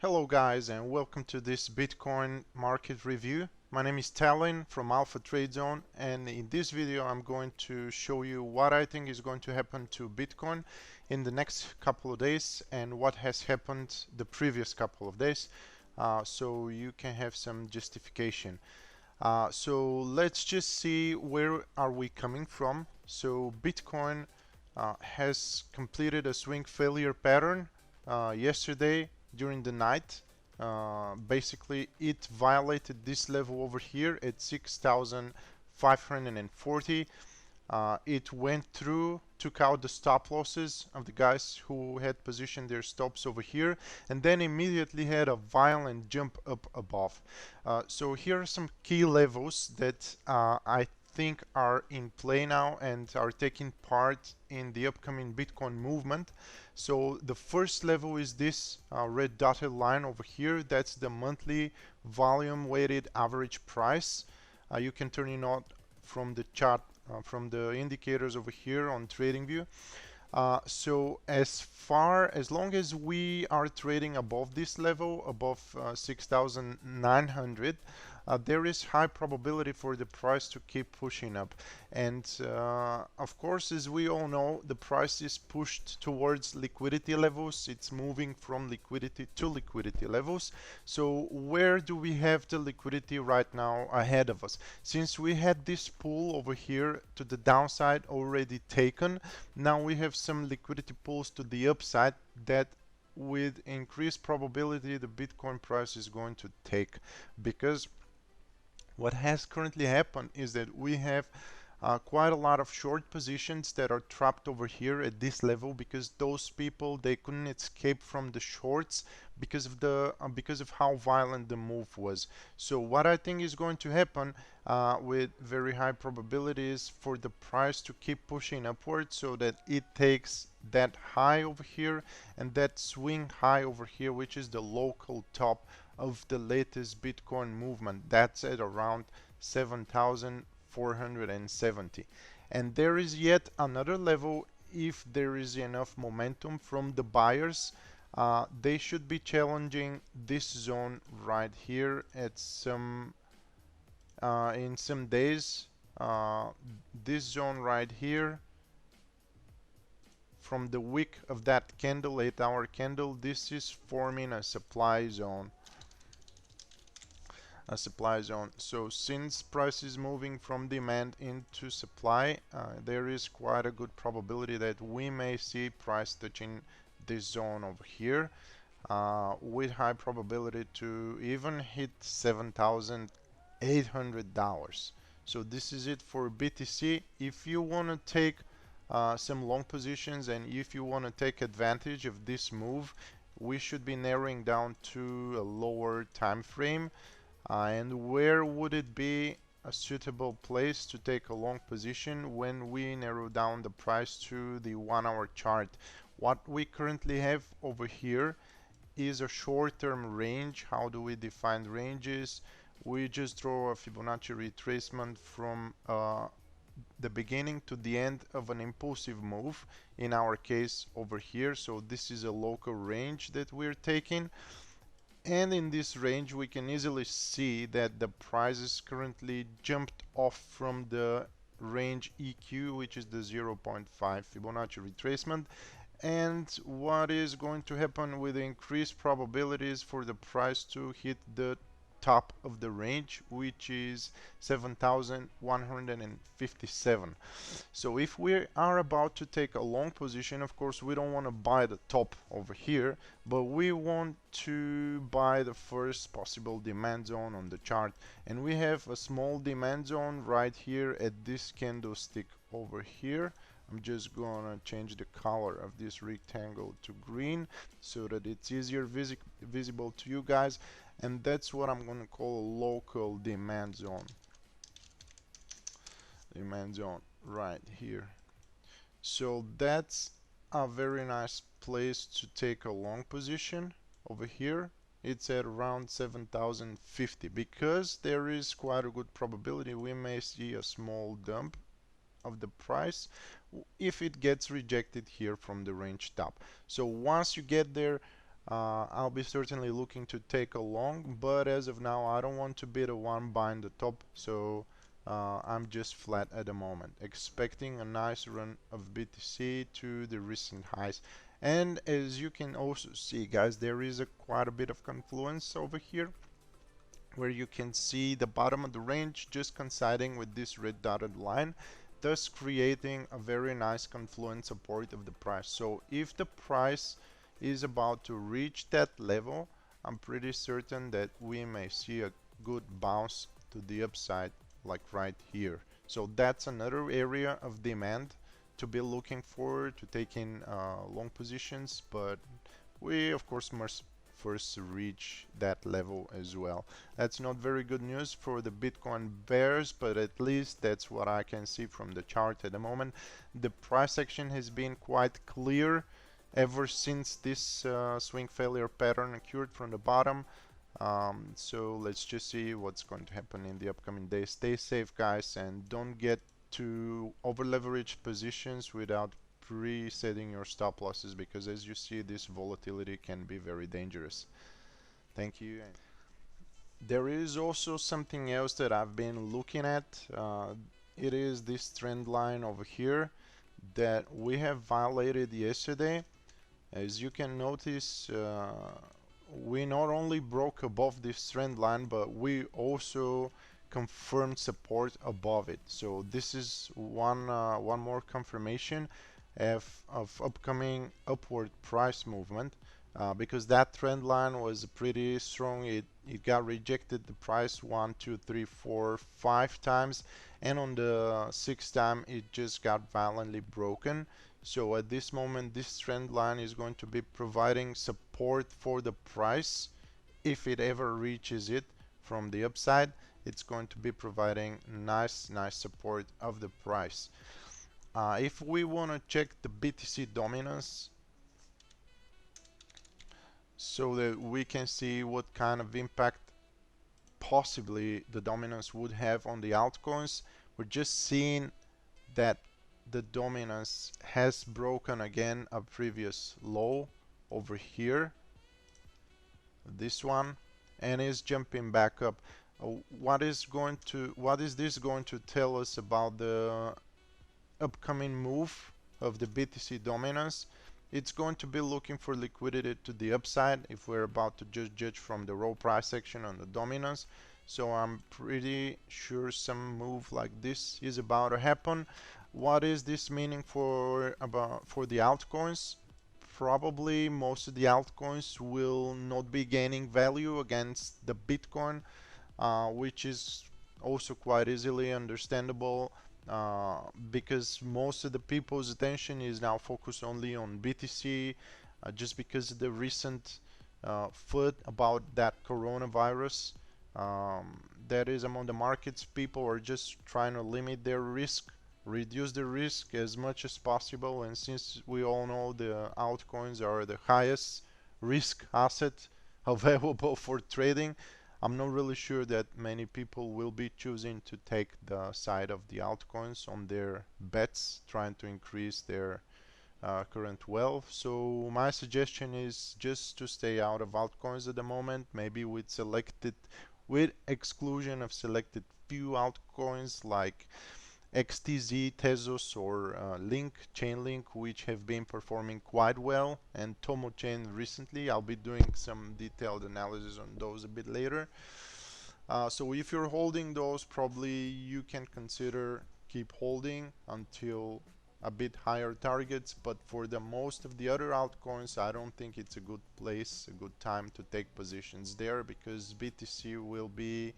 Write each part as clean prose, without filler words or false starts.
Hello guys, and welcome to this Bitcoin market review. My name is Talon from AlphaTradeZone, and in this video I'm going to show you what I think is going to happen to Bitcoin in the next couple of days and what has happened the previous couple of days, so you can have some justification. So let's just see where are we coming from. So Bitcoin has completed a swing failure pattern yesterday during the night. Basically it violated this level over here at 6,540. It went through, took out the stop losses of the guys who had positioned their stops over here, and then immediately had a violent jump up above. So here are some key levels that I think are in play now and are taking part in the upcoming Bitcoin movement. So the first level is this red dotted line over here. That's the monthly volume weighted average price. You can turn it on from the chart, from the indicators over here on TradingView. So as long as we are trading above this level, above 6,900, there is high probability for the price to keep pushing up. And of course, as we all know, the price is pushed towards liquidity levels. It's moving from liquidity to liquidity levels. So where do we have the liquidity right now ahead of us? Since we had this pull over here to the downside already taken, now we have some liquidity pulls to the upside that with increased probability the Bitcoin price is going to take, because what has currently happened is that we have quite a lot of short positions that are trapped over here at this level, because those people, they couldn't escape from the shorts because of how violent the move was. So what I think is going to happen with very high probabilities for the price to keep pushing upwards, so that it takes that high over here and that swing high over here, which is the local top of the latest Bitcoin movement. That's at around 7,470. And there is yet another level. If there is enough momentum from the buyers, they should be challenging this zone right here at some in some days. This zone right here, from the wick of that candle, 8-hour candle, this is forming a supply zone. So since price is moving from demand into supply, there is quite a good probability that we may see price touching this zone over here, with high probability to even hit $7,800. So this is it for BTC. If you want to take some long positions and if you want to take advantage of this move, we should be narrowing down to a lower time frame. And where would it be a suitable place to take a long position when we narrow down the price to the 1-hour chart? What we currently have over here is a short-term range. How do we define ranges? We just draw a Fibonacci retracement from the beginning to the end of an impulsive move, in our case over here. So this is a local range that we're taking. And in this range we can easily see that the price is currently jumped off from the range EQ, which is the 0.5 Fibonacci retracement. And what is going to happen with increased probabilities for the price to hit the top of the range, which is 7,157. So if we are about to take a long position, of course we don't want to buy the top over here, but we want to buy the first possible demand zone on the chart. And we have a small demand zone right here at this candlestick over here. I'm just gonna change the color of this rectangle to green so that it's easier visible to you guys, and that's what I'm gonna call a local demand zone. Right here. So that's a very nice place to take a long position over here. It's at around 7,050, because there is quite a good probability we may see a small dump of the price if it gets rejected here from the range top. So once you get there, I'll be certainly looking to take a long, but as of now I don't want to be the one buying the top, so I'm just flat at the moment, expecting a nice run of BTC to the recent highs. And as you can also see, guys, there is quite a bit of confluence over here, where you can see the bottom of the range just coinciding with this red dotted line, thus creating a very nice confluence support of the price. So if the price is about to reach that level, I'm pretty certain that we may see a good bounce to the upside, like right here. So that's another area of demand to be looking for, to take in long positions, but we of course must first reach that level as well. That's not very good news for the Bitcoin bears, but at least that's what I can see from the chart at the moment. The price action has been quite clear ever since this swing failure pattern occurred from the bottom. So let's just see what's going to happen in the upcoming days. Stay safe, guys, and don't get to over leverage positions without pre-setting your stop losses, because as you see, this volatility can be very dangerous. Thank you. There is also something else that I've been looking at. It is this trend line over here that we have violated yesterday. As you can notice, we not only broke above this trend line, but we also confirmed support above it. So this is one more confirmation of upcoming upward price movement, because that trend line was pretty strong. It got rejected the price 1, 2, 3, 4, 5 times, and on the 6th time it just got violently broken. So at this moment, this trend line is going to be providing support for the price. If it ever reaches it from the upside, it's going to be providing nice support of the price. If we want to check the BTC dominance, so that we can see what kind of impact possibly the dominance would have on the altcoins, we're just seeing that the dominance has broken again a previous low over here, this one, and is jumping back up. What is this going to tell us about the upcoming move of the BTC dominance? It's going to be looking for liquidity to the upside if we're about to just judge from the raw price action on the dominance. So I'm pretty sure some move like this is about to happen. What is this meaning for the altcoins? Probably most of the altcoins will not be gaining value against the Bitcoin, which is also quite easily understandable, because most of the people's attention is now focused only on BTC, just because of the recent FUD about that coronavirus that is among the markets. People are just trying to limit their risk, reduce the risk as much as possible, and since we all know the altcoins are the highest risk asset available for trading, I'm not really sure that many people will be choosing to take the side of the altcoins on their bets, trying to increase their current wealth. So my suggestion is just to stay out of altcoins at the moment, maybe with exclusion of selected few altcoins like XTZ, Tezos, or Chainlink, which have been performing quite well, and Tomo Chain recently. I'll be doing some detailed analysis on those a bit later. So if you're holding those, probably you can consider keep holding until a bit higher targets, but for the most of the other altcoins, I don't think it's a good place, a good time to take positions there, because BTC will be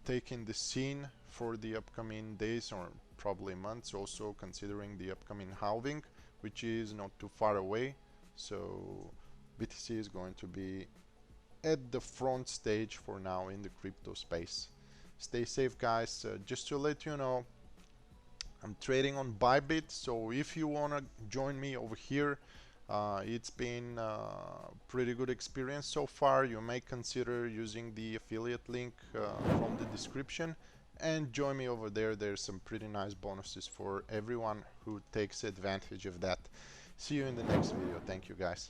taking the scene for the upcoming days or probably months, also considering the upcoming halving, which is not too far away. So BTC is going to be at the front stage for now in the crypto space. Stay safe, guys. Just to let you know, I'm trading on Bybit, so if you want to join me over here, it's been a pretty good experience so far. You may consider using the affiliate link from the description and join me over there. There's some pretty nice bonuses for everyone who takes advantage of that. See you in the next video. Thank you, guys.